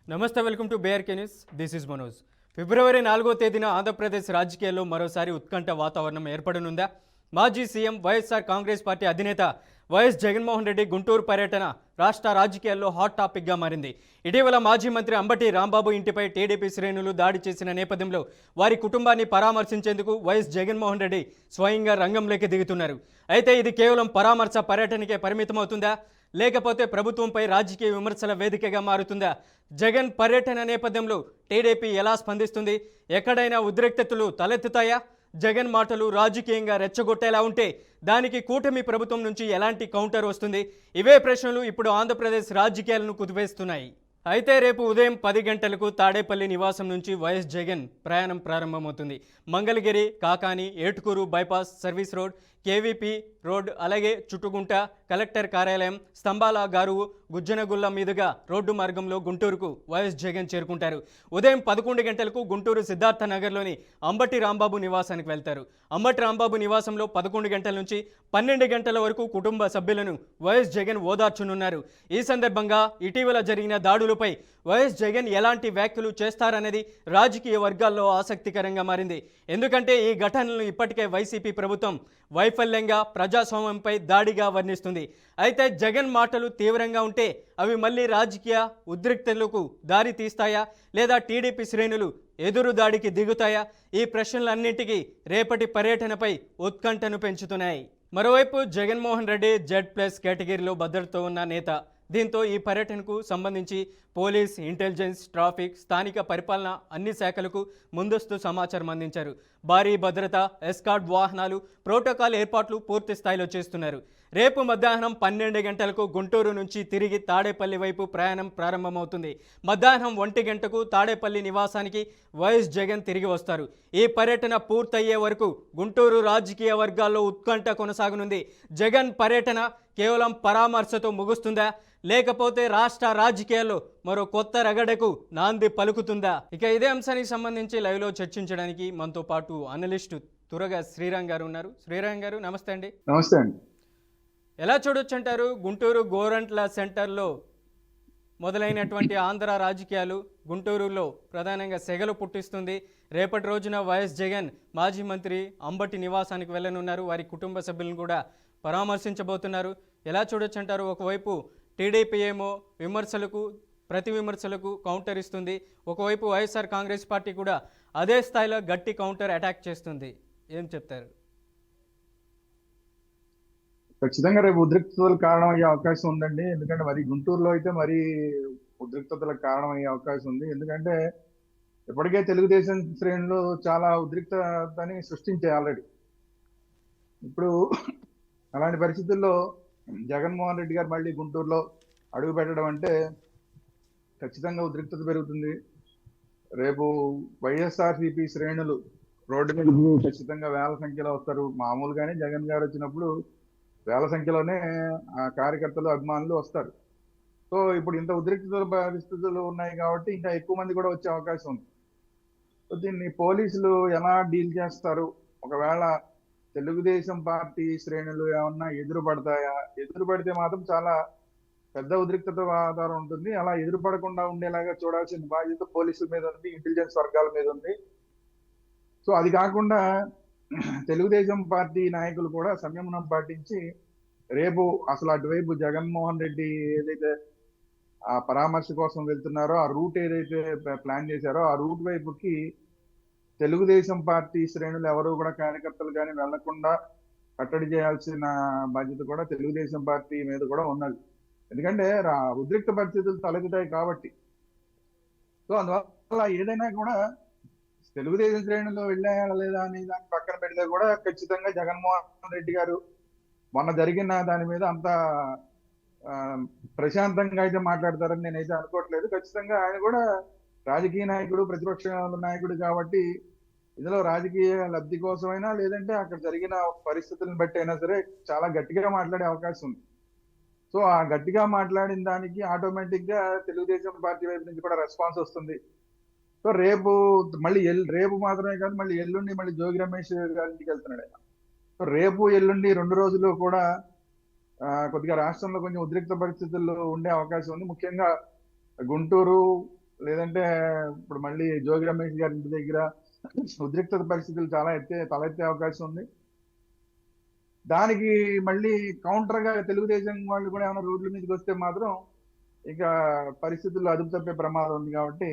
నమస్తే, welcome to బేఆర్కే news. This is Manoj. ఫిబ్రవరి 4వ తేదీన ఆంధ్రప్రదేశ్ రాజకీయాల్లో మరోసారి ఉత్కంఠ వాతావరణం ఏర్పడనుందా? మాజీ సీఎం వైఎస్ఆర్ కాంగ్రెస్ పార్టీ అధినేత వైఎస్ జగన్మోహన్ రెడ్డి గుంటూరు పర్యటన రాష్ట్ర రాజకీయాల్లో హాట్ టాపిక్గా మారింది. ఇటీవల మాజీ మంత్రి అంబటి రాంబాబు ఇంటిపై టీడీపీ శ్రేణులు దాడి చేసిన నేపథ్యంలో వారి కుటుంబాన్ని పరామర్శించేందుకు వైఎస్ జగన్మోహన్ రెడ్డి స్వయంగా రంగంలోకి దిగుతున్నారు. అయితే ఇది కేవలం పరామర్శ పర్యటనకే పరిమితమవుతుందా, లేకపోతే ప్రభుత్వంపై రాజకీయ విమర్శల వేదికగా మారుతుందా? జగన్ పర్యటన నేపథ్యంలో టీడీపీ ఎలా స్పందిస్తుంది? ఎక్కడైనా ఉద్రిక్తతలు తలెత్తుతాయా? జగన్ మాటలు రాజకీయంగా రెచ్చగొట్టేలా ఉంటే దానికి కూటమి ప్రభుత్వం నుంచి ఎలాంటి కౌంటర్ వస్తుంది? ఇవే ప్రశ్నలు ఇప్పుడు ఆంధ్రప్రదేశ్ రాజకీయాలను కుదిపేస్తున్నాయి. అయితే రేపు ఉదయం 10 గంటలకు తాడేపల్లి నివాసం నుంచి వైఎస్ జగన్ ప్రయాణం ప్రారంభమవుతుంది. Mangalagiri, Kakani, Etukuru bypass, service road, KVP road, అలాగే చుట్టుగుంట, కలెక్టర్ కార్యాలయం, స్తంభాల గారువు, గుజ్జనగుల్ల మీదుగా రోడ్డు మార్గంలో గుంటూరుకు వైఎస్ జగన్ చేరుకుంటారు. ఉదయం 11 గంటలకు గుంటూరు సిద్ధార్థ నగర్లోని అంబటి రాంబాబు నివాసానికి వెళ్తారు. అంబటి రాంబాబు నివాసంలో 11 గంటల నుంచి 12 గంటల వరకు కుటుంబ సభ్యులను వైఎస్ జగన్ ఓదార్చనున్నారు. ఈ సందర్భంగా ఇటీవల జరిగిన దాడులపై వైఎస్ జగన్ ఎలాంటి వ్యాఖ్యలు చేస్తారనేది రాజకీయ వర్గాల్లో ఆసక్తికరంగా మారింది. ఎందుకంటే ఈ ఘటనలను ఇప్పటికే వైసీపీ ప్రభుత్వం వైఫల్యంగా, ప్రజాస్వామ్యంపై దాడిగా వర్ణిస్తుంది. అయితే జగన్ మాటలు తీవ్రంగా ఉంటే అవి మళ్ళీ రాజకీయ ఉద్రిక్తతలకు దారి తీస్తాయా, లేదా టీడీపీ శ్రేణులు ఎదురు దాడికి దిగుతాయా? ఈ ప్రశ్నలన్నింటికీ రేపటి పర్యటనపై ఉత్కంఠను పెంచుతున్నాయి. మరోవైపు జగన్మోహన్ రెడ్డి Z+ కేటగిరీలో భద్రతతో ఉన్న నేత. దీంతో ఈ పర్యటనకు సంబంధించి పోలీస్, ఇంటెలిజెన్స్, ట్రాఫిక్, స్థానిక పరిపాలన అన్ని శాఖలకు ముందస్తు సమాచారం అందించారు. భారీ భద్రత, ఎస్కార్ట్ వాహనాలు, ప్రోటోకాల్ ఏర్పాట్లు పూర్తి స్థాయిలో చేస్తున్నారు. రేపు మధ్యాహ్నం 12 గంటలకు గుంటూరు నుంచి తిరిగి తాడేపల్లి వైపు ప్రయాణం ప్రారంభమవుతుంది. మధ్యాహ్నం 1 గంటకు తాడేపల్లి నివాసానికి వైఎస్ జగన్ తిరిగి వస్తారు. ఈ పర్యటన పూర్తయ్యే వరకు గుంటూరు రాజకీయ వర్గాల్లో ఉత్కంఠ కొనసాగనుంది. జగన్ పర్యటన కేవలం పరామర్శతో ముగుస్తుందా, లేకపోతే రాష్ట్ర రాజకీయాల్లో మరో కొత్త రగడకు నాంది పలుకుతుందా? ఇక ఇదే అంశానికి సంబంధించి లైవ్లో చర్చించడానికి మనతో పాటు అనలిస్టు తురగా శ్రీరామ్ గారు ఉన్నారు. శ్రీరామ్ గారు నమస్తే అండి. నమస్తే అండి. ఎలా చూడొచ్చు అంటారు? గుంటూరు గోరంట్ల సెంటర్లో మొదలైనటువంటి ఆంధ్ర రాజకీయాలు గుంటూరులో ప్రధానంగా సెగలు పుట్టిస్తుంది. రేపటి రోజున వైఎస్ జగన్ మాజీ మంత్రి అంబటి నివాసానికి వెళ్ళనున్నారు. వారి కుటుంబ సభ్యులను కూడా పరామర్శించబోతున్నారు. ఎలా చూడొచ్చు అంటారు? ఒకవైపు టీడీపీ ఏమో విమర్శలకు, ప్రతి విమర్శలకు కౌంటర్ ఇస్తుంది. ఒకవైపు వైఎస్ఆర్ కాంగ్రెస్ పార్టీ కూడా అదే స్థాయిలో గట్టి కౌంటర్ అటాక్ చేస్తుంది. ఏం చెప్తారు? ఖచ్చితంగా రేపు ఉద్రిక్తతలకు కారణం అయ్యే అవకాశం ఉందండి. ఎందుకంటే మరి గుంటూరులో అయితే మరి ఉద్రిక్తతలకు కారణం అయ్యే అవకాశం ఉంది. ఎందుకంటే ఇప్పటికే తెలుగుదేశం శ్రేణులు చాలా ఉద్రిక్తతని సృష్టించాయి ఆల్రెడీ. ఇప్పుడు అలాంటి పరిస్థితుల్లో జగన్మోహన్ రెడ్డి గారు మళ్ళీ గుంటూరులో అడుగు పెట్టడం అంటే ఖచ్చితంగా ఉద్రిక్తత పెరుగుతుంది. రేపు వైఎస్ఆర్సీపీ శ్రేణులు రోడ్డు మీద ఖచ్చితంగా వేల సంఖ్యలో వస్తారు. మామూలుగానే జగన్ గారు వచ్చినప్పుడు వేల సంఖ్యలోనే ఆ కార్యకర్తలు, అభిమానులు వస్తారు. సో ఇప్పుడు ఇంత ఉద్రిక్త పరిస్థితులు ఉన్నాయి కాబట్టి ఇంకా ఎక్కువ మంది కూడా వచ్చే అవకాశం ఉంది. సో దీన్ని పోలీసులు ఎలా డీల్ చేస్తారు? ఒకవేళ తెలుగుదేశం పార్టీ శ్రేణులు ఏమన్నా ఎదురు పడతాయా? ఎదురు పడితే మాత్రం చాలా పెద్ద ఉద్రిక్తత వాతావరణం ఉంటుంది. అలా ఎదురు పడకుండా ఉండేలాగా చూడాల్సిన బాధ్యత పోలీసుల మీద ఉంది, ఇంటెలిజెన్స్ వర్గాల మీద ఉంది. సో అది కాకుండా తెలుగుదేశం పార్టీ నాయకులు కూడా సంయమనం పాటించి రేపు అసలు అటువైపు జగన్మోహన్ రెడ్డి ఏదైతే ఆ పరామర్శ కోసం వెళ్తున్నారో, ఆ రూట్ ఏదైతే ప్లాన్ చేశారో ఆ రూట్ వైపుకి తెలుగుదేశం పార్టీ శ్రేణులు ఎవరు కూడా, కార్యకర్తలు కానీ వెళ్లకుండా కట్టడి చేయాల్సిన బాధ్యత కూడా తెలుగుదేశం పార్టీ మీద కూడా ఉన్నది. ఎందుకంటే ఉద్రిక్త పరిస్థితులు తలెత్తుతాయి కాబట్టి. సో అందువల్ల ఏదైనా కూడా తెలుగుదేశం శ్రేణులు వెళ్ళాయా లేదా అని దాన్ని పక్కన పెడితే కూడా ఖచ్చితంగా జగన్మోహన్ రెడ్డి గారు మొన్న జరిగిన దాని మీద అంత ప్రశాంతంగా అయితే మాట్లాడతారని నేనైతే అనుకోవట్లేదు. ఖచ్చితంగా ఆయన కూడా రాజకీయ నాయకుడు, ప్రతిపక్ష నాయకుడు కాబట్టి ఇందులో రాజకీయ లబ్ధి కోసమైనా లేదంటే అక్కడ జరిగిన పరిస్థితులను బట్టి అయినా సరే చాలా గట్టిగా మాట్లాడే అవకాశం ఉంది. సో ఆ గట్టిగా మాట్లాడిన దానికి ఆటోమేటిక్ గా తెలుగుదేశం పార్టీ వైపు నుంచి కూడా రెస్పాన్స్ వస్తుంది. సో రేపు మళ్ళీ రేపు మాత్రమే కాదు, మళ్ళీ ఎల్లుండి మళ్ళీ జోగి రమేష్ గారింటికి వెళ్తున్నాడు ఆయన. సో రేపు ఎల్లుండి 2 రోజులు కూడా కొద్దిగా రాష్ట్రంలో కొంచెం ఉద్రిక్త పరిస్థితుల్లో ఉండే అవకాశం ఉంది. ముఖ్యంగా గుంటూరు, లేదంటే ఇప్పుడు మళ్ళీ జోగి రమేష్ గారి ఇంటి దగ్గర ఉద్రిక్తత పరిస్థితులు చాలా తలెత్తే అవకాశం ఉంది. దానికి మళ్ళీ కౌంటర్ గా తెలుగుదేశం వాళ్ళు కూడా ఏమైనా రోడ్ల మీదకి వస్తే మాత్రం ఇక పరిస్థితుల్లో అదుపు తప్పే ప్రమాదం ఉంది. కాబట్టి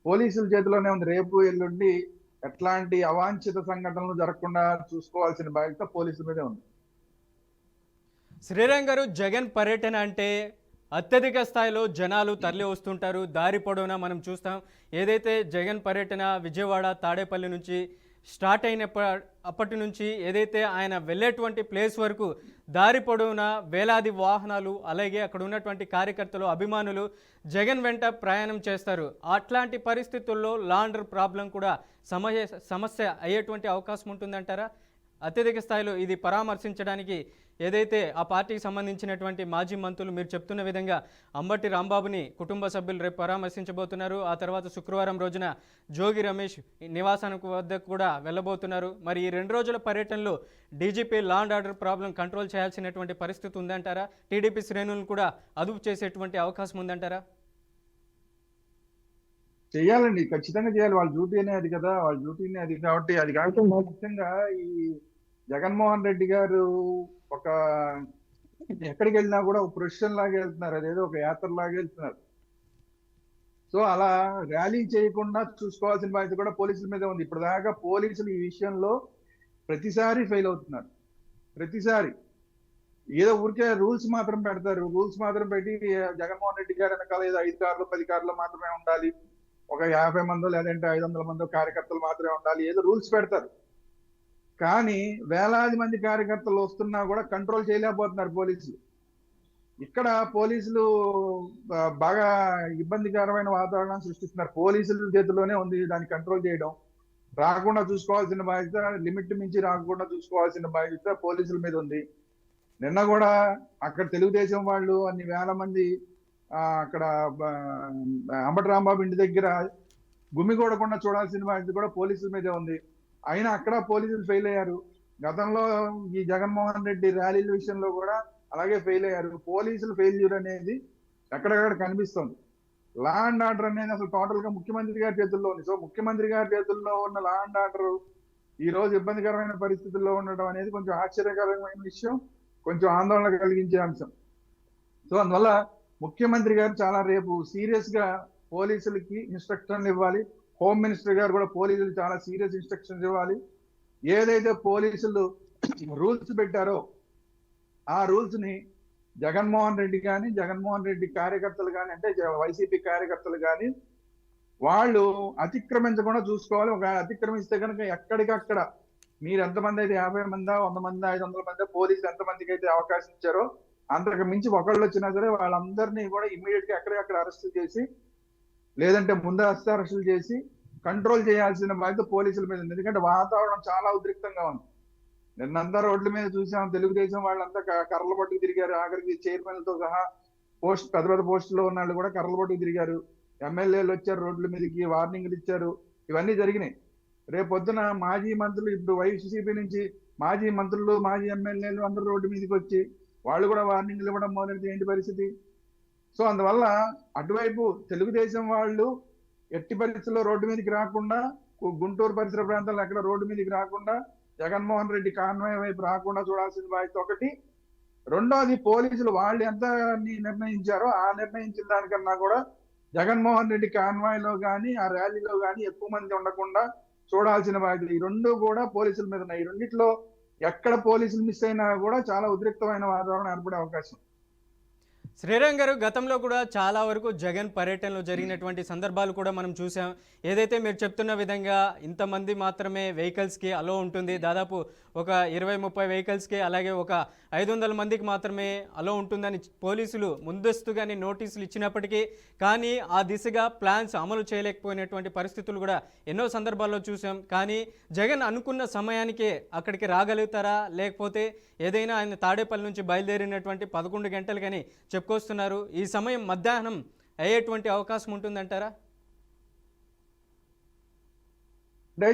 పోలీసుల చేతిలోనే ఉంది. రేపు ఎల్లుండి ఎట్లాంటి అవాంఛిత సంఘటనలు జరగకుండా చూసుకోవాల్సిన బాధ్యత పోలీసుల మీదే ఉంది. శ్రీరామ్ గారు, జగన్ పర్యటన అంటే అత్యధిక స్థాయిలో జనాలు తరలి వస్తుంటారు. దారి పొడవునా మనం చూస్తాం. ఏదైతే జగన్ పర్యటన విజయవాడ తాడేపల్లి నుంచి స్టార్ట్ అప్పటి నుంచి ఏదైతే ఆయన వెళ్ళేటువంటి ప్లేస్ వరకు దారి పొడవునా వేలాది వాహనాలు, అలాగే అక్కడ ఉన్నటువంటి కార్యకర్తలు, అభిమానులు జగన్ వెంట ప్రయాణం చేస్తారు. అట్లాంటి పరిస్థితుల్లో లా అండ్ ఆర్డర్ ప్రాబ్లం కూడా సమస్య అయ్యేటువంటి అవకాశం ఉంటుందంటారా? అత్యధిక స్థాయిలో ఇది పరామర్శించడానికి ఏదైతే ఆ పార్టీకి సంబంధించినటువంటి మాజీ మంత్రులు మీరు చెప్తున్న విధంగా అంబటి రాంబాబుని కుటుంబ సభ్యులు రేపు పరామర్శించబోతున్నారు. ఆ తర్వాత శుక్రవారం రోజున జోగి రమేష్ నివాసానికి వద్దకు కూడా వెళ్ళబోతున్నారు. మరి ఈ 2 రోజుల పర్యటనలో DGP law and order problem control చేయాల్సినటువంటి పరిస్థితి ఉందంటారా? టీడీపీ శ్రేణులను కూడా అదుపు చేసేటువంటి అవకాశం ఉందంటారా? చెయ్యాలండి, ఖచ్చితంగా చేయాలి. వాళ్ళ డ్యూటీనే అది కదా, వాళ్ళ డ్యూటీనే అది. కాబట్టి అది కాకుండా ముఖ్యంగా ఈ జగన్మోహన్ రెడ్డి గారు ఒక ఎక్కడికి వెళ్ళినా కూడా ఒక ప్రొఫెషన్ లాగా వెళ్తున్నారు. అదేదో ఒక యాత్ర లాగా వెళ్తున్నారు. సో అలా ర్యాలీ చేయకుండా చూసుకోవాల్సిన బాధ్యత కూడా పోలీసుల మీదే ఉంది. ఇప్పుడు దాకా పోలీసులు ఈ విషయంలో ప్రతిసారి ఫెయిల్ అవుతున్నారు. ప్రతిసారి ఏదో ఊరికే రూల్స్ మాత్రం పెడతారు. రూల్స్ మాత్రం పెట్టి జగన్మోహన్ రెడ్డి గారు వెనకాల ఏదో 5 కార్లు 10 కార్లు మాత్రమే ఉండాలి, ఒక 50 మందో లేదంటే 500 మందో కార్యకర్తలు మాత్రమే ఉండాలి, ఏదో రూల్స్ పెడతారు. కానీ వేలాది మంది కార్యకర్తలు వస్తున్నా కూడా కంట్రోల్ చేయలేకపోతున్నారు పోలీసులు. ఇక్కడ పోలీసులు బాగా ఇబ్బందికరమైన వాతావరణం సృష్టిస్తున్నారు. పోలీసుల చేతిలోనే ఉంది దాన్ని కంట్రోల్ చేయడం. రాకుండా చూసుకోవాల్సిన బాధ్యత, లిమిట్ మించి రాకుండా చూసుకోవాల్సిన బాధ్యత పోలీసుల మీద ఉంది. నిన్న కూడా అక్కడ తెలుగుదేశం వాళ్ళు అన్ని వేల మంది అక్కడ అంబటి రాంబాబు ఇంటి దగ్గర గుమిగూడకుండా చూడాల్సిన బాధ్యత కూడా పోలీసుల మీదే ఉంది. అయినా అక్కడ పోలీసులు ఫెయిల్ అయ్యారు. గతంలో ఈ జగన్మోహన్ రెడ్డి ర్యాలీల విషయంలో కూడా అలాగే ఫెయిల్ అయ్యారు. పోలీసులు ఫెయిల్యూర్ అనేది ఎక్కడెక్కడ కనిపిస్తుంది. లా అండ్ ఆర్డర్ అనేది అసలు టోటల్ గా ముఖ్యమంత్రి గారి చేతుల్లో ఉంది. సో ముఖ్యమంత్రి గారి చేతుల్లో ఉన్న లా అండ్ ఆర్డర్ ఈ రోజు ఇబ్బందికరమైన పరిస్థితుల్లో ఉండడం అనేది కొంచెం ఆశ్చర్యకరమైన విషయం, కొంచెం ఆందోళన కలిగించే అంశం. సో అందువల్ల ముఖ్యమంత్రి గారు చాలా రేపు సీరియస్ గా పోలీసులకి ఇన్స్ట్రక్షన్లు ఇవ్వాలి. హోమ్ మినిస్టర్ గారు కూడా పోలీసులు చాలా సీరియస్ ఇన్స్ట్రక్షన్స్ ఇవ్వాలి. ఏదైతే పోలీసులు రూల్స్ పెట్టారో ఆ రూల్స్ ని జగన్మోహన్ రెడ్డి కానీ, జగన్మోహన్ రెడ్డి కార్యకర్తలు కానీ, అంటే వైసీపీ కార్యకర్తలు కానీ వాళ్ళు అతిక్రమించకుండా చూసుకోవాలి. ఒక అతిక్రమిస్తే కనుక ఎక్కడికక్కడ మీరు ఎంతమంది అయితే 50 మంది 100 మంది 500 మంది పోలీసులు ఎంతమందికి అయితే అవకాశం ఇచ్చారో అంతకు మించి ఒకళ్ళు వచ్చినా సరే వాళ్ళందరినీ కూడా ఇమ్మీడియట్ గా ఎక్కడికక్కడ అరెస్ట్ చేసి, లేదంటే ముందస్తు అరెస్టులు చేసి కంట్రోల్ చేయాల్సిన బాధ్యత పోలీసుల మీద ఉంది. ఎందుకంటే వాతావరణం చాలా ఉద్రిక్తంగా ఉంది. నిన్నంతా రోడ్ల మీద చూసాం. తెలుగుదేశం వాళ్ళంతా కర్రల పట్టుకు తిరిగారు. ఆఖరికి చైర్మన్లతో సహా పెద్ద పెద్ద పోస్టులో ఉన్న వాళ్ళు కూడా కర్రల పట్టుకు తిరిగారు. ఎమ్మెల్యేలు వచ్చారు, రోడ్ల మీదకి వార్నింగ్లు ఇచ్చారు. ఇవన్నీ జరిగినాయి. రేపొద్దున మాజీ మంత్రులు, ఇప్పుడు వైసీపీ నుంచి మాజీ మంత్రులు, మాజీ ఎమ్మెల్యేలు అందరూ రోడ్డు మీదకి వచ్చి వాళ్ళు కూడా వార్నింగ్లు ఇవ్వడం మొదలైతే ఏంటి పరిస్థితి? సో అందువల్ల అటువైపు తెలుగుదేశం వాళ్ళు ఎట్టి పరిస్థితుల్లో రోడ్డు మీదకి రాకుండా, గుంటూరు పరిసర ప్రాంతాల్లో ఎక్కడ రోడ్డు మీదకి రాకుండా, జగన్మోహన్ రెడ్డి కాన్వాయ్ వైపు రాకుండా చూడాల్సిన బాధ్యత ఒకటి. రెండోది పోలీసులు వాళ్ళు ఎంత నిర్ణయించారో ఆ నిర్ణయించిన దానికన్నా కూడా జగన్మోహన్ రెడ్డి కాన్వాయ్ లో కానీ ఆ ర్యాలీలో కానీ ఎక్కువ మంది ఉండకుండా చూడాల్సిన బాధ్యత. ఈ రెండు కూడా పోలీసుల మీద ఉన్నాయి. ఈ రెండిట్లో ఎక్కడ పోలీసులు మిస్ అయినా కూడా చాలా ఉద్రిక్తమైన వాతావరణం ఏర్పడే అవకాశం. శ్రీరామ్ గారు, గతంలో కూడా చాలా వరకు జగన్ పర్యటనలో జరిగినటువంటి సందర్భాలు కూడా మనం చూసాం. ఏదైతే మీరు చెప్తున్న విధంగా ఇంతమంది మాత్రమే వెహికల్స్కి అలో ఉంటుంది, దాదాపు ఒక 20-30 వెహికల్స్కి, అలాగే ఒక 500 మందికి మాత్రమే అలో ఉంటుందని పోలీసులు ముందస్తుగానే నోటీసులు ఇచ్చినప్పటికీ కానీ ఆ దిశగా ప్లాన్స్ అమలు చేయలేకపోయినటువంటి పరిస్థితులు కూడా ఎన్నో సందర్భాల్లో చూసాం. కానీ జగన్ అనుకున్న సమయానికే అక్కడికి రాగలుగుతారా, లేకపోతే ఏదైనా ఆయన తాడేపల్లి నుంచి బయలుదేరినటువంటి 11 గంటలకని చెప్పుకొస్తున్నారు, ఈ సమయం మధ్యాహ్నం అయ్యేటువంటి అవకాశం ఉంటుందంటారా? అంటే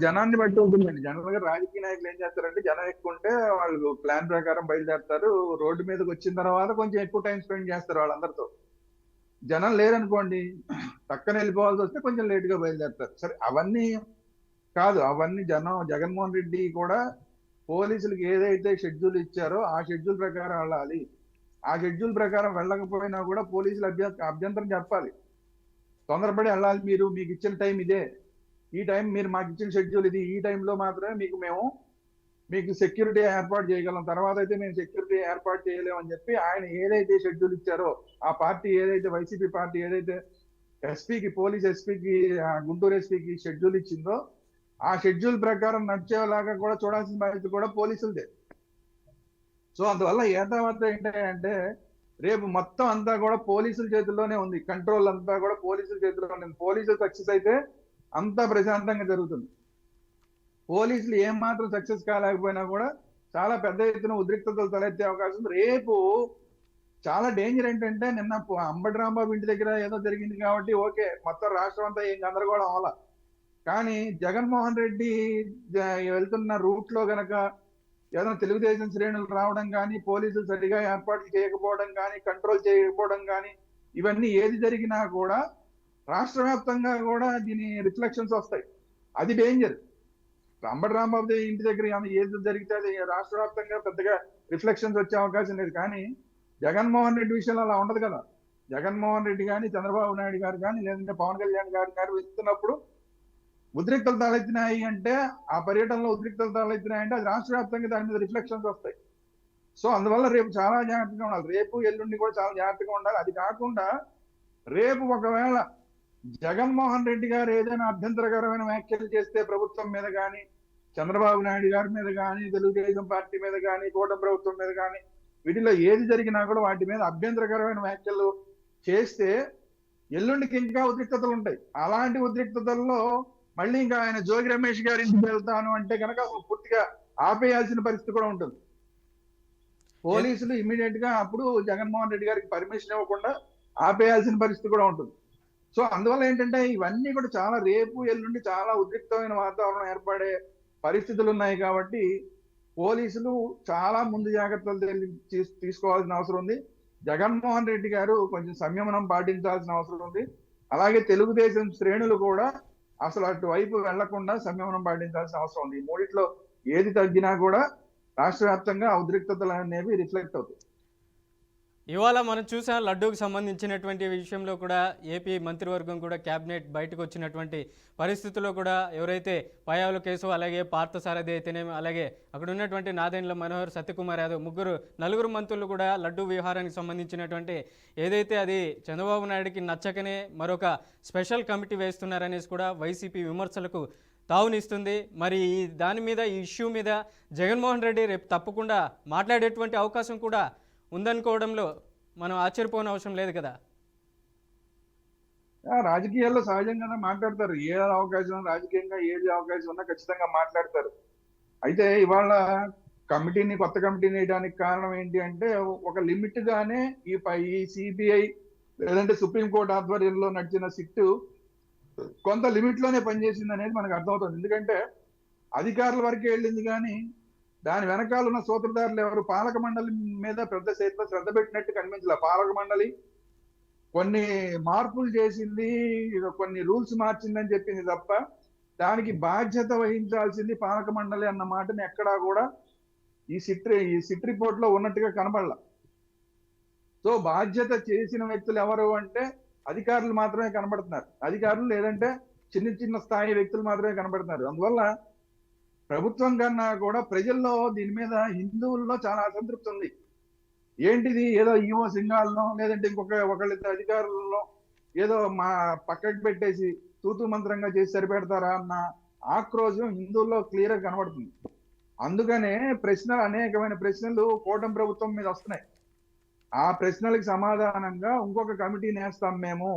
జనాన్ని బట్టి ఉంటుందండి. జనరల్ గా రాజకీయ నాయకులు ఏం చేస్తారంటే జనం ఎక్కువ ఉంటే వాళ్ళు ప్లాన్ ప్రకారం బయలుదేరుతారు. రోడ్డు మీదకి వచ్చిన తర్వాత కొంచెం ఎక్కువ టైం స్పెండ్ చేస్తారు వాళ్ళందరితో. జనం లేరనుకోండి, పక్కన వెళ్ళిపోవాల్సి వస్తే కొంచెం లేటుగా బయలుదేరుతారు. సరే అవన్నీ కాదు, అవన్నీ జగన్మోహన్ రెడ్డి కూడా పోలీసులకు ఏదైతే షెడ్యూల్ ఇచ్చారో ఆ షెడ్యూల్ ప్రకారం వెళ్ళాలి. ఆ షెడ్యూల్ ప్రకారం వెళ్ళకపోయినా కూడా పోలీసులు అభ్యంతరం చెప్పాలి. తొందరపడి వెళ్ళాలి, మీకు ఇచ్చిన టైం ఇదే, ఈ టైం మీరు మాకు ఇచ్చిన షెడ్యూల్ ఇది, ఈ టైంలో మాత్రమే మీకు సెక్యూరిటీ ఏర్పాటు చేయగలం, తర్వాత అయితే మేము సెక్యూరిటీ ఏర్పాటు చేయలేము అని చెప్పి ఆయన ఏదైతే షెడ్యూల్ ఇచ్చారో, ఆ పార్టీ ఏదైతే వైసీపీ పార్టీ ఏదైతే పోలీస్ ఎస్పీకి, గుంటూరు ఎస్పీకి షెడ్యూల్ ఇచ్చిందో ఆ షెడ్యూల్ ప్రకారం నడిచేలాగా కూడా చూడాల్సిన బాధ్యత కూడా పోలీసులదే. సో అందువల్ల ఏతావత ఏంటంటే రేపు మొత్తం అంతా కూడా పోలీసుల చేతుల్లోనే ఉంది, కంట్రోల్ అంతా కూడా పోలీసుల చేతుల్లోనే ఉంది. పోలీసులు సక్సెస్ అయితే అంతా ప్రశాంతంగా జరుగుతుంది. పోలీసులు ఏం మాత్రం సక్సెస్ కాలేకపోయినా కూడా చాలా పెద్ద ఎత్తున ఉద్రిక్తతలు తలెత్తే అవకాశం ఉంది. రేపు చాలా డేంజర్ ఏంటంటే, నిన్న అంబటి రాంబాబు ఇంటి దగ్గర ఏదో జరిగింది కాబట్టి ఓకే, మొత్తం రాష్ట్రం అంతా ఏం గందరగోళం అవ్వాల. కానీ జగన్మోహన్ రెడ్డి వెళ్తున్న రూట్ లో గనక ఏదైనా తెలుగుదేశం శ్రేణులు రావడం కానీ, పోలీసులు సరిగా ఏర్పాట్లు చేయకపోవడం కానీ, కంట్రోల్ చేయకపోవడం కానీ, ఇవన్నీ ఏది జరిగినా కూడా రాష్ట్ర వ్యాప్తంగా కూడా దీని రిఫ్లెక్షన్స్ వస్తాయి. అది డేంజర్. అంబటి రాంబాబు ఇంటి దగ్గర ఏది జరిగితే అది రాష్ట్ర వ్యాప్తంగా పెద్దగా రిఫ్లెక్షన్స్ వచ్చే అవకాశం లేదు. కానీ జగన్మోహన్ రెడ్డి విషయంలో అలా ఉండదు కదా. జగన్మోహన్ రెడ్డి కానీ, చంద్రబాబు నాయుడు గారు కానీ, లేదంటే పవన్ కళ్యాణ్ గారు వెళ్తున్నప్పుడు ఉద్రిక్తలు తలెత్తినాయి అంటే, ఆ పర్యటనలో ఉద్రిక్తలు తలెత్తినాయి అంటే అది రాష్ట్ర వ్యాప్తంగా దాని మీద రిఫ్లెక్షన్స్ వస్తాయి. సో అందువల్ల రేపు చాలా జాగ్రత్తగా ఉండాలి. రేపు ఎల్లుండి కూడా చాలా జాగ్రత్తగా ఉండాలి. అది కాకుండా రేపు ఒకవేళ జగన్మోహన్ రెడ్డి గారు ఏదైనా అభ్యంతరకరమైన వ్యాఖ్యలు చేస్తే ప్రభుత్వం మీద కానీ, చంద్రబాబు నాయుడు గారి మీద కానీ, తెలుగుదేశం పార్టీ మీద కానీ, కూటమి ప్రభుత్వం మీద కానీ, వీటిలో ఏది జరిగినా కూడా వాటి మీద అభ్యంతరకరమైన వ్యాఖ్యలు చేస్తే ఎల్లుండికి ఇంకా ఉద్రిక్తతలు ఉంటాయి. అలాంటి ఉద్రిక్తతల్లో మళ్ళీ ఇంకా ఆయన జోగి రమేష్ గారి ఇంటికి వెళ్తాను అంటే కనుక పూర్తిగా ఆపేయాల్సిన పరిస్థితి కూడా ఉంటుంది. పోలీసులు ఇమీడియట్ గా అప్పుడు జగన్మోహన్ రెడ్డి గారికి పర్మిషన్ ఇవ్వకుండా ఆపేయాల్సిన పరిస్థితి కూడా ఉంటుంది. సో అందువల్ల ఏంటంటే ఇవన్నీ కూడా చాలా రేపు ఎల్లుండి చాలా ఉద్రిక్తమైన వాతావరణం ఏర్పడే పరిస్థితులు ఉన్నాయి. కాబట్టి పోలీసులు చాలా ముందు జాగ్రత్తలు తీసుకోవాల్సిన అవసరం ఉంది. జగన్మోహన్ రెడ్డి గారు కొంచెం సంయమనం పాటించాల్సిన అవసరం ఉంది. అలాగే తెలుగుదేశం శ్రేణులు కూడా అసలు అటువైపు వెళ్లకుండా సంయమనం పాటించాల్సిన అవసరం ఉంది. ఈ మూడిట్లో ఏది తగ్గినా కూడా రాష్ట్ర వ్యాప్తంగా ఉద్రిక్తతలు అనేవి రిఫ్లెక్ట్ అవుతాయి. ఇవాళ మనం చూసాం లడ్డూకు సంబంధించినటువంటి విషయంలో కూడా ఏపీ మంత్రివర్గం కూడా క్యాబినెట్ బయటకు వచ్చినటువంటి పరిస్థితుల్లో కూడా ఎవరైతే పయ్యావుల కేసు, అలాగే పార్థసారథి అయితేనేమి, అలాగే అక్కడ ఉన్నటువంటి నాదెండ్ల మనోహర్, సత్యకుమార్ యాదవ్ నలుగురు మంత్రులు కూడా లడ్డూ వ్యవహారానికి సంబంధించినటువంటి ఏదైతే అది చంద్రబాబు నాయుడికి నచ్చకనే మరొక స్పెషల్ కమిటీ వేస్తున్నారనేసి కూడా వైసీపీ విమర్శలకు తావునిస్తుంది. మరి దాని మీద, ఈ ఇష్యూ మీద జగన్మోహన్ రెడ్డి రేపు తప్పకుండా మాట్లాడేటువంటి అవకాశం కూడా ఉందనుకోవడంలో మనం ఆశ్చర్యపోని అవసరం లేదు కదా. రాజకీయాల్లో సహజంగానే మాట్లాడతారు. ఏ అవకాశం, రాజకీయంగా ఏది అవకాశం ఉన్నా ఖచ్చితంగా మాట్లాడతారు. అయితే ఇవాళ కొత్త కమిటీని వేయడానికి కారణం ఏంటి అంటే, ఒక లిమిట్ గానే ఈ సిబిఐ లేదంటే సుప్రీంకోర్టు ఆధ్వర్యంలో నడిచిన సిట్టు కొంత లిమిట్ లోనే పనిచేసింది అనేది మనకు అర్థమవుతుంది. ఎందుకంటే అధికారుల వరకే వెళ్ళింది, కానీ దాని వెనకాల ఉన్న సూత్రధారులు ఎవరు పాలక మండలి మీద పెద్ద శ్రద్ధ పెట్టినట్టు కనిపించలే. పాలక మండలి కొన్ని మార్పులు చేసింది, కొన్ని రూల్స్ మార్చిందని చెప్పింది తప్ప దానికి బాధ్యత వహించాల్సింది పాలక మండలి అన్న మాటని ఎక్కడా కూడా ఈ సిట్ రిపోర్ట్ లో ఉన్నట్టుగా కనబడలా. సో బాధ్యత చేసిన వ్యక్తులు ఎవరు అంటే అధికారులు మాత్రమే కనబడుతున్నారు. అధికారులు లేదంటే చిన్న స్థాయి వ్యక్తులు మాత్రమే కనబడుతున్నారు. అందువల్ల ప్రభుత్వం కన్నా కూడా ప్రజల్లో దీని మీద, హిందువుల్లో చాలా అసంతృప్తి ఉంది. ఏంటిది, ఏదో ఈవో సింగాల్లో లేదంటే ఒకళ్ళిద్దరు అధికారులలో ఏదో మా పక్కకి పెట్టేసి తూతు మంత్రంగా చేసి సరిపెడతారా అన్న ఆక్రోశం హిందువుల్లో క్లియర్ గా కనబడుతుంది. అందుకనే అనేకమైన ప్రశ్నలు కూటమి ప్రభుత్వం మీద వస్తున్నాయి. ఆ ప్రశ్నలకు సమాధానంగా ఇంకొక కమిటీని వేస్తాం మేము.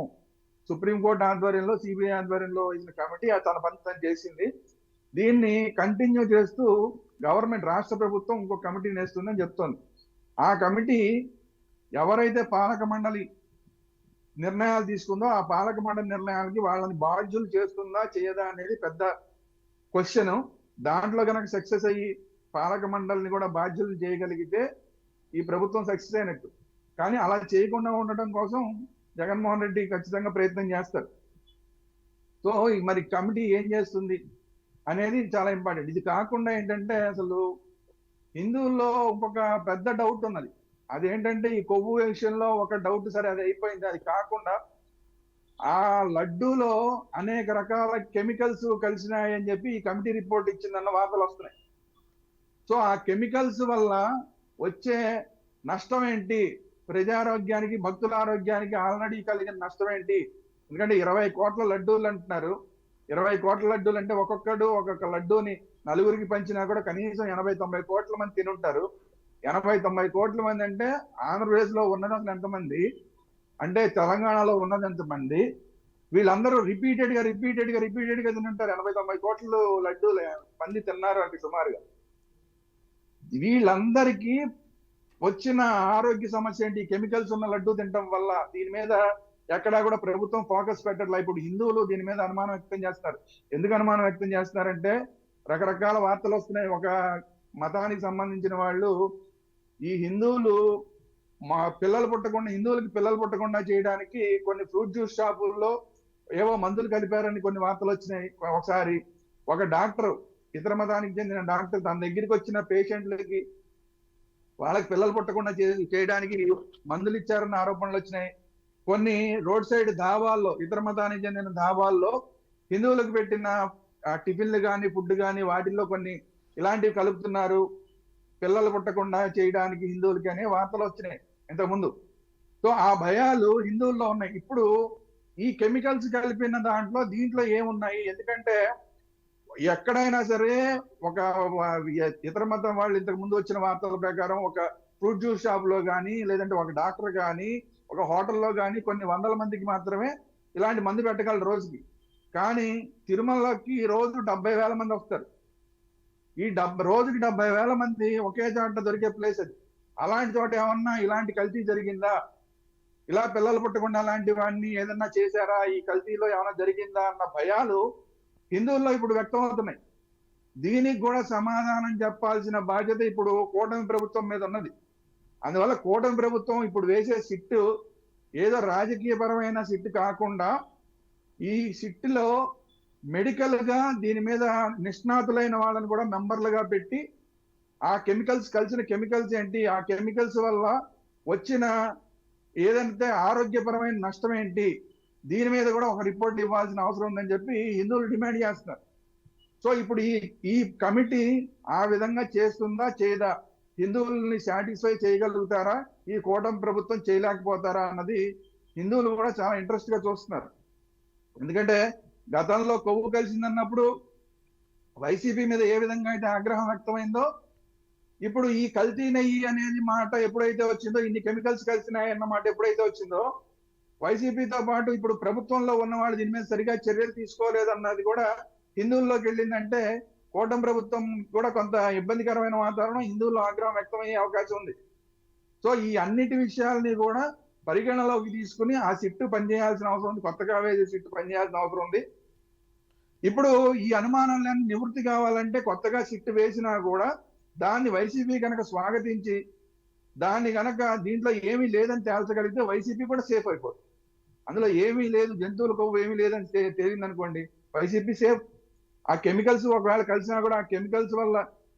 సుప్రీంకోర్టు ఆధ్వర్యంలో, సిబిఐ ఆధ్వర్యంలో ఇచ్చిన కమిటీ తన పని తను చేసింది. దీన్ని కంటిన్యూ చేస్తూ గవర్నమెంట్, రాష్ట్ర ప్రభుత్వం ఇంకొక కమిటీని వేస్తుందని చెప్తోంది. ఆ కమిటీ ఎవరైతే పాలక మండలి నిర్ణయాలు తీసుకుందో ఆ పాలక మండలి నిర్ణయాలకి వాళ్ళని బాధ్యులు చేస్తుందా చేయదా అనేది పెద్ద క్వశ్చన్. దాంట్లో కనుక సక్సెస్ అయ్యి పాలక మండలిని కూడా బాధ్యులు చేయగలిగితే ఈ ప్రభుత్వం సక్సెస్ అయినట్టు. కానీ అలా చేయకుండా ఉండటం కోసం జగన్మోహన్ రెడ్డి ఖచ్చితంగా ప్రయత్నం చేస్తారు. సో మరి కమిటీ ఏం చేస్తుంది అనేది చాలా ఇంపార్టెంట్. ఇది కాకుండా ఏంటంటే అసలు హిందువుల్లో ఇంకొక పెద్ద డౌట్ ఉన్నది. అదేంటంటే ఈ కొవ్వు విషయంలో ఒక డౌట్, సరే అది అయిపోయింది. అది కాకుండా ఆ లడ్డూలో అనేక రకాల కెమికల్స్ కలిసినాయని చెప్పి ఈ కమిటీ రిపోర్ట్ ఇచ్చిందన్న వార్తలు వస్తున్నాయి. సో ఆ కెమికల్స్ వల్ల వచ్చే నష్టం ఏంటి, ప్రజారోగ్యానికి భక్తుల ఆరోగ్యానికి ఆల్రెడీ కలిగిన నష్టం ఏంటి? ఎందుకంటే 20 కోట్ల లడ్డూలు అంటున్నారు. 20 కోట్ల లడ్డూలు అంటే ఒక్కొక్కడు ఒక్కొక్క లడ్డూని నలుగురికి పంచినా కూడా కనీసం 80-90 కోట్ల మంది తినుంటారు. 80-90 కోట్ల మంది అంటే ఆంధ్రప్రదేశ్ లో ఉన్నది అసలు ఎంతమంది, అంటే తెలంగాణలో ఉన్నది ఎంతమంది, వీళ్ళందరూ రిపీటెడ్ గా తింటుంటారు. 80-90 కోట్ల లడ్డూలు మంది తిన్నారు అంటే సుమారుగా. వీళ్ళందరికీ వచ్చిన ఆరోగ్య సమస్య ఏంటి? కెమికల్స్ ఉన్న లడ్డూ తినడం వల్ల. దీని మీద ఎక్కడా కూడా ప్రభుత్వం ఫోకస్ పెట్టట్లా. ఇప్పుడు హిందువులు దీని మీద అనుమానం వ్యక్తం చేస్తారు. ఎందుకు అనుమానం వ్యక్తం చేస్తున్నారంటే రకరకాల వార్తలు వస్తున్నాయి. ఒక మతానికి సంబంధించిన వాళ్ళు ఈ హిందువులు హిందువులకి పిల్లలు పుట్టకుండా చేయడానికి కొన్ని ఫ్రూట్ జ్యూస్ షాపుల్లో ఏవో మందులు కలిపారని కొన్ని వార్తలు వచ్చినాయి. ఒకసారి ఒక డాక్టర్, ఇతర మతానికి చెందిన డాక్టర్ తన దగ్గరికి వచ్చిన పేషెంట్లకి వాళ్ళకి పిల్లలు పుట్టకుండా చేయడానికి మందులు ఇచ్చారన్న ఆరోపణలు వచ్చినాయి. కొన్ని రోడ్ సైడ్ ధాబాల్లో, ఇతర మతానికి చెందిన ధాబాల్లో హిందువులకు పెట్టిన టిఫిన్లు కానీ ఫుడ్ కానీ వాటిల్లో కొన్ని ఇలాంటివి కలుపుతున్నారు పిల్లలు పుట్టకుండా చేయడానికి హిందువులకి అనే వార్తలు వచ్చినాయి ఇంతకుముందు. సో ఆ భయాలు హిందువుల్లో ఉన్నాయి. ఇప్పుడు ఈ కెమికల్స్ కలిపిన దీంట్లో ఏమున్నాయి? ఎందుకంటే ఎక్కడైనా సరే ఒక ఇతర మతం వాళ్ళు ఇంతకు ముందు వచ్చిన వార్తల ప్రకారం ఒక ఫ్రూట్ జ్యూస్ షాప్ లో కానీ, లేదంటే ఒక డాక్టర్ కానీ, ఒక హోటల్లో కానీ కొన్ని వందల మందికి మాత్రమే ఇలాంటి మందు పెట్టగలరు రోజుకి. కానీ తిరుమలకి రోజు 70,000 మంది వస్తారు. ఈ రోజుకి 70,000 మంది ఒకే చోట దొరికే ప్లేస్ అది. అలాంటి చోట ఏమన్నా ఇలాంటి కల్తీ జరిగిందా, ఇలా పిల్లలు పుట్టకుండా అలాంటివన్నీ ఏదన్నా చేశారా, ఈ కల్తీలో ఏమైనా జరిగిందా అన్న భయాలు హిందువుల్లో ఇప్పుడు వ్యక్తం అవుతున్నాయి. దీనికి కూడా సమాధానం చెప్పాల్సిన బాధ్యత ఇప్పుడు కూటమి ప్రభుత్వం మీద ఉన్నది. అందువల్ల కూటమి ప్రభుత్వం ఇప్పుడు వేసే సిట్టు ఏదో రాజకీయపరమైన సిట్టు కాకుండా ఈ సిట్టులో మెడికల్ గా దీని మీద నిష్ణాతులైన వాళ్ళని కూడా మెంబర్లుగా పెట్టి ఆ కలిసిన కెమికల్స్ ఏంటి, ఆ కెమికల్స్ వల్ల వచ్చిన ఏదంటే ఆరోగ్యపరమైన నష్టం ఏంటి, దీని మీద కూడా ఒక రిపోర్ట్ ఇవ్వాల్సిన అవసరం ఉందని చెప్పి హిందువులు డిమాండ్ చేస్తున్నారు. సో ఇప్పుడు ఈ కమిటీ ఆ విధంగా చేస్తుందా చేయదా, హిందువుల్ని సాటిస్ఫై చేయగలుగుతారా, ఈ కూటమి ప్రభుత్వం చేయలేకపోతారా అన్నది హిందువులు కూడా చాలా ఇంట్రెస్ట్ గా చూస్తున్నారు. ఎందుకంటే గతంలో కొవ్వు కలిసిందన్నప్పుడు వైసీపీ మీద ఏ విధంగా అయితే ఆగ్రహం వ్యక్తమైందో, ఇప్పుడు ఈ కల్తీ నెయ్యి అనేది మాట ఎప్పుడైతే వచ్చిందో, ఇన్ని కెమికల్స్ కలిసినాయన్న మాట ఎప్పుడైతే వచ్చిందో, వైసీపీతో పాటు ఇప్పుడు ప్రభుత్వంలో ఉన్న వాళ్ళు దీని మీద సరిగా చర్యలు తీసుకోలేదన్నది కూడా హిందువుల్లోకి వెళ్ళిందంటే కూటమి ప్రభుత్వం కూడా కొంత ఇబ్బందికరమైన వాతావరణం హిందువుల్లో ఆగ్రహం వ్యక్తమయ్యే అవకాశం ఉంది. సో ఈ అన్నిటి విషయాల్ని కూడా పరిగణలోకి తీసుకుని ఆ సిట్టు పనిచేయాల్సిన అవసరం ఉంది. కొత్తగా వేసే సిట్టు పనిచేయాల్సిన అవసరం ఉంది. ఇప్పుడు ఈ అనుమానాలన్నీ నివృత్తి కావాలంటే కొత్తగా సిట్టు వేసినా కూడా దాన్ని వైసీపీ కనుక స్వాగతించి దాన్ని కనుక దీంట్లో ఏమీ లేదని తేల్చగలిగితే వైసీపీ కూడా సేఫ్ అయిపోతుంది. అందులో ఏమీ లేదు, జంతువుల కొవ్వు ఏమీ లేదని తేలిందనుకోండి, వైసీపీ సేఫ్. ఆ కెమికల్స్ ఒకవేళ కలిసినా కూడా ఆ కెమికల్స్ వల్ల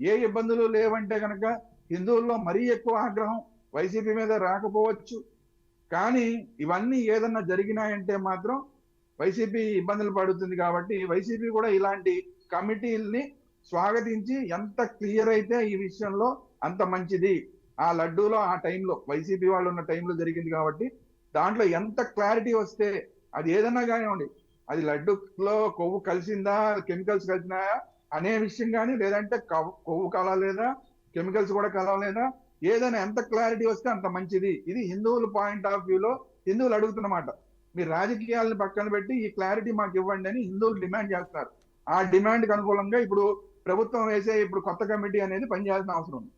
ఏ ఇబ్బందులు లేవంటే కనుక హిందువుల్లో మరీ ఎక్కువ ఆగ్రహం వైసీపీ మీద రాకపోవచ్చు. కానీ ఇవన్నీ ఏదన్నా జరిగినాయంటే మాత్రం వైసీపీ ఇబ్బందులు పడుతుంది. కాబట్టి వైసీపీ కూడా ఇలాంటి కమిటీల్ని స్వాగతించి ఎంత క్లియర్ అయితే ఈ విషయంలో అంత మంచిది. ఆ లడ్డూలో ఆ టైంలో వైసీపీ వాళ్ళు ఉన్న టైంలో జరిగింది కాబట్టి దాంట్లో ఎంత క్లారిటీ వస్తే, అది ఏదన్నా కానివ్వండి, అది లడ్డూలో కొవ్వు కలిసిందా కెమికల్స్ కలిసినాయా అనే విషయం కానీ, లేదంటే కొవ్వు కలవలేదా కెమికల్స్ కూడా కలవలేదా, ఏదైనా ఎంత క్లారిటీ వస్తే అంత మంచిది. ఇది హిందువుల పాయింట్ ఆఫ్ వ్యూలో హిందువులు అడుగుతున్నమాట. మీరు రాజకీయాలను పక్కన పెట్టి ఈ క్లారిటీ మాకు ఇవ్వండి అని హిందువులు డిమాండ్ చేస్తున్నారు. ఆ డిమాండ్కి అనుకూలంగా ఇప్పుడు ప్రభుత్వం వేసే ఇప్పుడు కొత్త కమిటీ అనేది పనిచేయాల్సిన అవసరం ఉంది.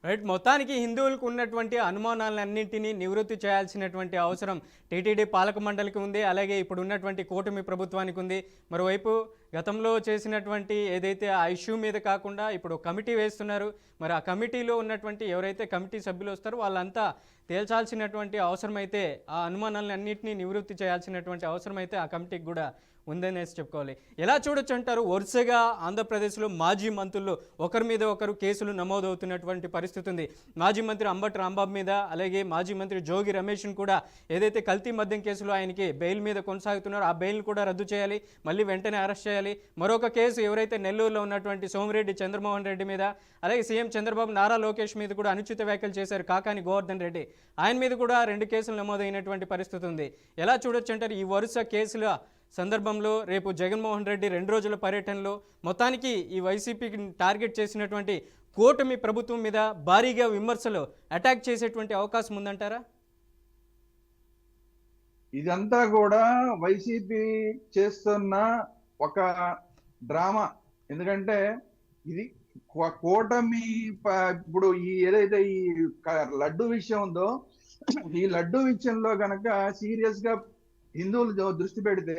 రైట్, మొత్తానికి హిందువులకు ఉన్నటువంటి అనుమానాలన్నింటినీ నివృత్తి చేయాల్సినటువంటి అవసరం టీటీడీ పాలక మండలికి ఉంది, అలాగే ఇప్పుడు ఉన్నటువంటి కూటమి ప్రభుత్వానికి ఉంది. మరోవైపు గతంలో చేసినటువంటి ఏదైతే ఆ ఇష్యూ మీద కాకుండా ఇప్పుడు కమిటీ వేస్తున్నారు. మరి ఆ కమిటీలో ఉన్నటువంటి ఎవరైతే కమిటీ సభ్యులు వస్తారో వాళ్ళంతా తేల్చాల్సినటువంటి అవసరమైతే ఆ అనుమానాలన్నింటినీ నివృత్తి చేయాల్సినటువంటి అవసరమైతే ఆ కమిటీకి కూడా ఉందనేసి చెప్పుకోవాలి. ఎలా చూడొచ్చు అంటారు? వరుసగా ఆంధ్రప్రదేశ్లో మాజీ మంత్రులు ఒకరి మీద ఒకరు కేసులు నమోదవుతున్నటువంటి పరిస్థితి ఉంది. మాజీ మంత్రి అంబటి రాంబాబు మీద, అలాగే మాజీ మంత్రి జోగి రమేష్ను కూడా ఏదైతే కల్తీ మద్యం కేసులో ఆయనకి బెయిల్ మీద కొనసాగుతున్నారో ఆ బెయిల్ను కూడా రద్దు చేయాలి, మళ్ళీ వెంటనే అరెస్ట్ చేయాలి. మరొక కేసు ఎవరైతే నెల్లూరులో ఉన్నటువంటి సోమిరెడ్డి చంద్రమోహన్ రెడ్డి మీద, అలాగే సీఎం చంద్రబాబు నారా లోకేష్ మీద కూడా అనుచిత వ్యాఖ్యలు చేశారు కాకాని గోవర్ధన్ రెడ్డి, ఆయన మీద కూడా 2 కేసులు నమోదైనటువంటి పరిస్థితి ఉంది. ఎలా చూడొచ్చు అంటారు? ఈ వరుస కేసుల సందర్భంలో రేపు జగన్మోహన్ రెడ్డి 2 రోజుల పర్యటనలో మొత్తానికి ఈ వైసీపీకి టార్గెట్ చేసినటువంటి కూటమి ప్రభుత్వం మీద భారీగా విమర్శలు అటాక్ చేసేటువంటి అవకాశం ఉందంటారా? ఇదంతా కూడా వైసీపీ చేస్తున్న ఒక డ్రామా. ఎందుకంటే ఇది కూటమి ఇప్పుడు ఈ ఏదైతే ఈ లడ్డు విషయం ఉందో, ఈ లడ్డు విషయంలో గనక సీరియస్ గా హిందువులు దృష్టి పెడితే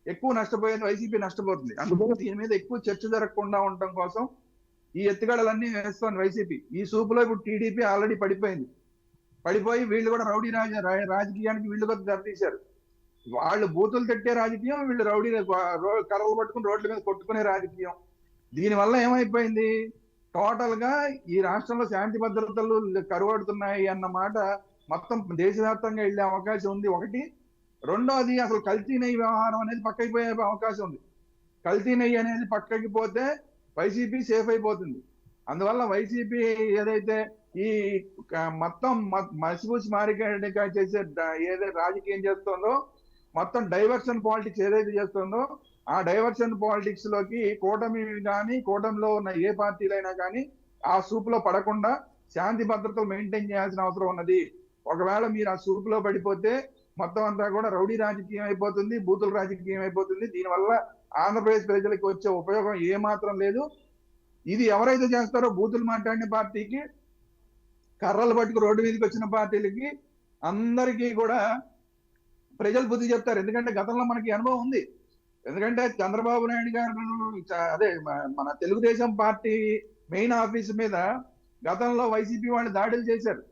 ఎక్కువ నష్టపోయేది వైసీపీ నష్టపోతుంది. అందుకని దీని మీద ఎక్కువ చర్చ జరగకుండా ఉండటం కోసం ఈ ఎత్తుగడలన్నీ వేస్తోంది వైసీపీ. ఈ సూపులో ఇప్పుడు టీడీపీ ఆల్రెడీ పడిపోయి వీళ్ళు కూడా రౌడీ రాజకీయానికి వీళ్ళు కూడా దెబ్బతీశారు. వాళ్ళు బూతులు తట్టే రాజకీయం, వీళ్ళు రౌడీ కర్రలు పట్టుకుని రోడ్ల మీద కొట్టుకునే రాజకీయం. దీనివల్ల ఏమైపోయింది, టోటల్ గా ఈ రాష్ట్రంలో శాంతి భద్రతలు కరువడుతున్నాయి అన్న మాట మొత్తం దేశవ్యాప్తంగా వెళ్లే అవకాశం ఉంది. ఒకటి. రెండోది, అసలు కల్తీ నెయ్యి వ్యవహారం అనేది పక్కకి పోయే అవకాశం ఉంది. కల్తీ నెయ్యి అనేది పక్కకి పోతే వైసీపీ సేఫ్ అయిపోతుంది. అందువల్ల వైసీపీ ఏదైతే ఈ మొత్తం మసిపూసి మారిక చేసే ఏదైతే రాజకీయం చేస్తుందో, మొత్తం డైవర్షన్ పాలిటిక్స్ ఏదైతే చేస్తుందో, ఆ డైవర్షన్ పాలిటిక్స్ లోకి కూటమి కానీ కూటమిలో ఉన్న ఏ పార్టీలైనా కానీ ఆ సూప్ లో పడకుండా శాంతి భద్రతలు మెయింటైన్ చేయాల్సిన అవసరం ఉన్నది. ఒకవేళ మీరు ఆ సూప్ లో పడిపోతే మొత్తం అంతా కూడా రౌడీ రాజకీయం అయిపోతుంది, బూతుల రాజకీయం అయిపోతుంది. దీనివల్ల ఆంధ్రప్రదేశ్ ప్రజలకు వచ్చే ఉపయోగం ఏ మాత్రం లేదు. ఇది ఎవరైతే చేస్తారో బూతులు మాట్లాడిన పార్టీకి, కర్రలు పట్టుకు రోడ్డు మీదకి వచ్చిన పార్టీలకి అందరికీ కూడా ప్రజలు బుద్ధి చెప్తారు. ఎందుకంటే గతంలో మనకి అనుభవం ఉంది. ఎందుకంటే చంద్రబాబు నాయుడు గారు అదే మన తెలుగుదేశం పార్టీ మెయిన్ ఆఫీస్ మీద గతంలో వైసీపీ వాళ్ళు దాడులు చేశారు.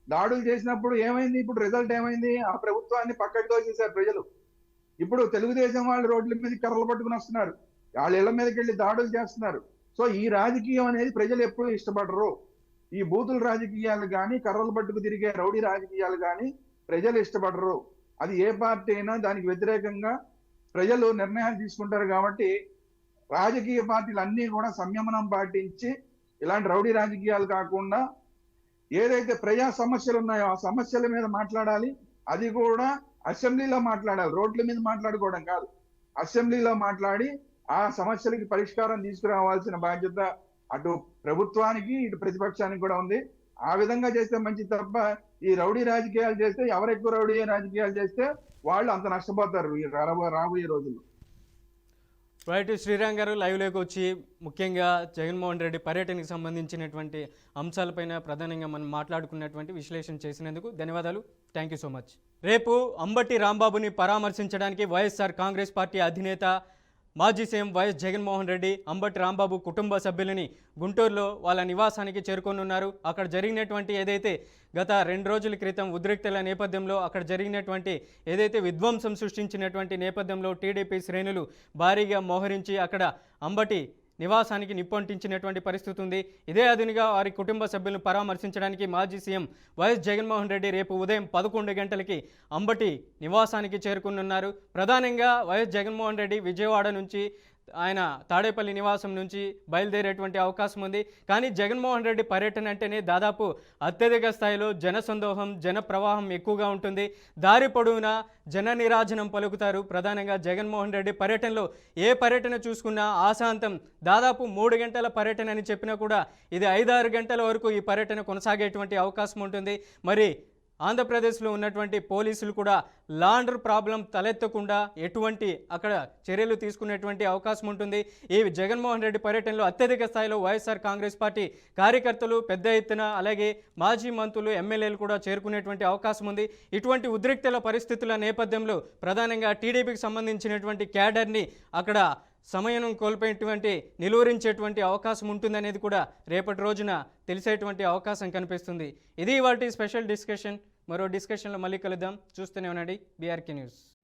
దాడులు చేసినప్పుడు ఏమైంది, ఇప్పుడు రిజల్ట్ ఏమైంది, ఆ ప్రభుత్వాన్ని పక్కకి దోచేశారు ప్రజలు. ఇప్పుడు తెలుగుదేశం వాళ్ళు రోడ్ల మీద కర్రలు పట్టుకుని వస్తున్నారు, వాళ్ళ ఇళ్ల మీదకి వెళ్ళి దాడులు చేస్తున్నారు. సో ఈ రాజకీయం అనేది ప్రజలు ఎప్పుడు ఇష్టపడరు. ఈ బూతుల రాజకీయాలు కానీ, కర్రలు పట్టుకు తిరిగే రౌడీ రాజకీయాలు కానీ ప్రజలు ఇష్టపడరు. అది ఏ పార్టీ అయినా దానికి వ్యతిరేకంగా ప్రజలు నిర్ణయాలు తీసుకుంటారు. కాబట్టి రాజకీయ పార్టీలు అన్నీ కూడా సంయమనం పాటించి ఇలాంటి రౌడీ రాజకీయాలు కాకుండా ఏదైతే ప్రజా సమస్యలు ఉన్నాయో ఆ సమస్యల మీద మాట్లాడాలి. అది కూడా అసెంబ్లీలో మాట్లాడాలి, రోడ్ల మీద మాట్లాడుకోవడం కాదు. అసెంబ్లీలో మాట్లాడి ఆ సమస్యలకి పరిష్కారం తీసుకురావాల్సిన బాధ్యత అటు ప్రభుత్వానికి ఇటు ప్రతిపక్షానికి కూడా ఉంది. ఆ విధంగా చేస్తే మంచిది తప్ప ఈ రౌడీ రాజకీయాలు చేస్తే, ఎవరు ఎక్కువ రౌడీ రాజకీయాలు చేస్తే వాళ్ళు అంత నష్టపోతారు ఈ రాబోయే రోజుల్లో. రైట్. శ్రీరామ్ గారు లైవ్లోకి వచ్చి ముఖ్యంగా జగన్మోహన్ రెడ్డి పర్యటనకు సంబంధించినటువంటి అంశాలపైన ప్రధానంగా మనం మాట్లాడుకున్నటువంటి విశ్లేషణ చేసినందుకు ధన్యవాదాలు. Thank you so much. రేపు అంబటి రాంబాబుని పరామర్శించడానికి వైఎస్ఆర్ కాంగ్రెస్ పార్టీ అధినేత మాజీ సీఎం వైఎస్ జగన్మోహన్ రెడ్డి అంబటి రాంబాబు కుటుంబ సభ్యులని గుంటూరులో వాళ్ళ నివాసానికి చేరుకొనున్నారు. అక్కడ జరిగినటువంటి ఏదైతే గత 2 రోజుల క్రితం ఉద్రిక్తల నేపథ్యంలో అక్కడ జరిగినటువంటి ఏదైతే విధ్వంసం సృష్టించినటువంటి నేపథ్యంలో టీడీపీ శ్రేణులు భారీగా మోహరించి అక్కడ అంబటి నివాసానికి నిప్పంటించినటువంటి పరిస్థితి ఉంది. ఇదే అదునుగా వారి కుటుంబ సభ్యులను పరామర్శించడానికి మాజీ సీఎం వైఎస్ జగన్మోహన్ రెడ్డి రేపు ఉదయం 11 గంటలకి అంబటి నివాసానికి చేరుకున్నారు. ప్రధానంగా వైఎస్ జగన్మోహన్ రెడ్డి విజయవాడ నుంచి ఆయన తాడేపల్లి నివాసం నుంచి బయలుదేరేటువంటి అవకాశం ఉంది. కానీ జగన్మోహన్ రెడ్డి పర్యటన అంటేనే దాదాపు అత్యధిక స్థాయిలో జనసందోహం, జన ప్రవాహం ఎక్కువగా ఉంటుంది. దారి పొడవునా జన నిరాజనం పలుకుతారు. ప్రధానంగా జగన్మోహన్ రెడ్డి పర్యటనలో ఏ పర్యటన చూసుకున్నా ఆశాంతం దాదాపు 3 గంటల పర్యటన అని చెప్పినా కూడా ఇది 5-6 గంటల వరకు ఈ పర్యటన కొనసాగేటువంటి అవకాశం ఉంటుంది. మరి ఆంధ్రప్రదేశ్లో ఉన్నటువంటి పోలీసులు కూడా లాండర్ ప్రాబ్లం తలెత్తకుండా ఎటువంటి అక్కడ చర్యలు తీసుకునేటువంటి అవకాశం ఉంటుంది. ఈ జగన్మోహన్ రెడ్డి పర్యటనలో అత్యధిక స్థాయిలో వైఎస్ఆర్ కాంగ్రెస్ పార్టీ కార్యకర్తలు పెద్ద ఎత్తున, అలాగే మాజీ మంత్రులు, ఎమ్మెల్యేలు కూడా చేరుకునేటువంటి అవకాశం ఉంది. ఇటువంటి ఉద్రిక్తల పరిస్థితుల నేపథ్యంలో ప్రధానంగా టీడీపీకి సంబంధించినటువంటి క్యాడర్ని అక్కడ సమయం కోల్పోయేటువంటి నిలువరించేటువంటి అవకాశం ఉంటుందనేది కూడా రేపటి రోజున తెలిసేటువంటి అవకాశం కనిపిస్తుంది. ఇది ఇవాల్టి స్పెషల్ డిస్కషన్. మరో డిస్కషన్లో మళ్ళీ కలుద్దాం. చూస్తూనే ఉండండి బీఆర్కే న్యూస్.